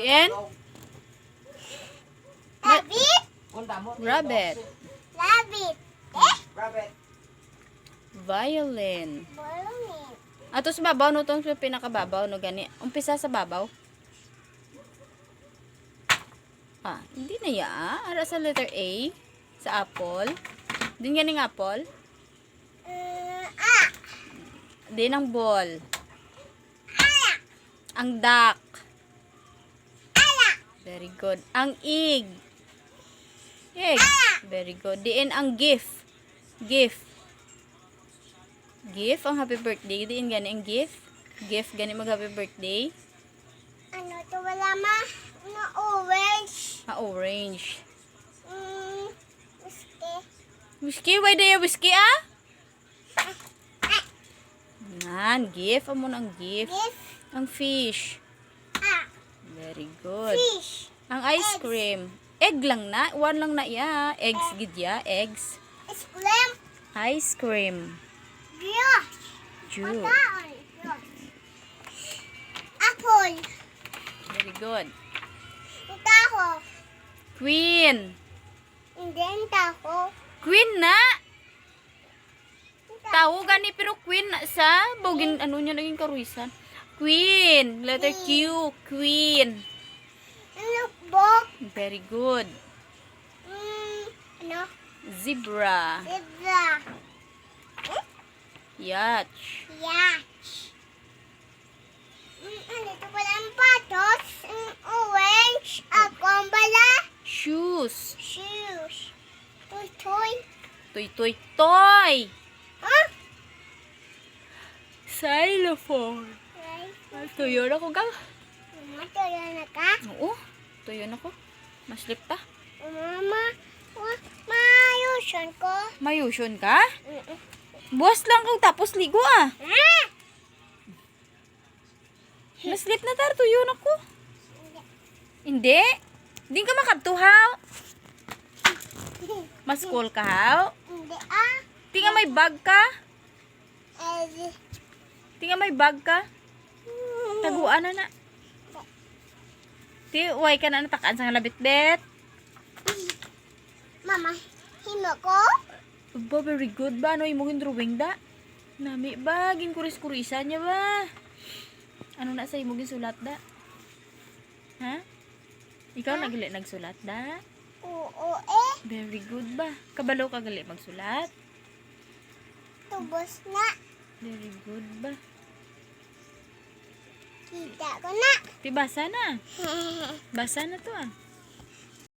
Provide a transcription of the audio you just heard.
Diin? Rabbit. Rabbit. Rabbit. Violin. Violin. Ato sa babaw no tong pinakababaw no gani. Umpisa sa babaw. Hindi na ya. Ara sa letter A sa apple. Din ganing apple. Din ang ball. Ang duck. Very good. Ang egg. Egg. Very good. Diin ang gift. Gift. Gift ang happy birthday. Diin gani ang gift. Gift gani mag happy birthday. Ano to wala ma? Ano orange? Orange. Whiskey. Whiskey, why day whiskey Nan, gift amo nang gift. Gift. Ang fish. Very good. Fish. Ang ice cream. Egg lang na, one lang na ya. Eggs gid ya, eggs. Ice cream. Ice cream. Juice. Juice. Apple. Very good. Taho. Queen. Hindi taho. Queen na. Tao gani pero queen na sa bogin ano niya naging karuisan. Queen, letter Q, queen. Lookbook. Very good. Ano? Zebra. Zebra. Yacht. Yacht. Ano ito pala ang patos? Orange. Akong bala. Shoes. Shoes. Toy toy. Toy toy toy. Huh? Xylophone. Tuyo na ko gang. Mama, tuyo na ka? Oo. Tuyo na ko. Maslip ta. Mama, mayusan ko. Mayusyon ka? Buwas lang kang tapos ligo Maslip na tar. Tuyo na ko. Hindi. Hindi ka makabtuhaw. Maskol ka haw. Hindi Tinga may bag ka. Tinga may bag ka. Taguan na. Ti, uway ka na natakaan sa labit-bit. Mama, himo ko? Ba, very good ba? Ano imong drawing da? Nami ba? Ginkuris-kurisan niya ba? Ano na sa imong sulat da? Ha? Ikaw nagali nagsulat da? Oo Very good ba? Kabalo ka gali magsulat? Tubos na. Very good ba? Kita ko na. Ti, basa na. Basa na to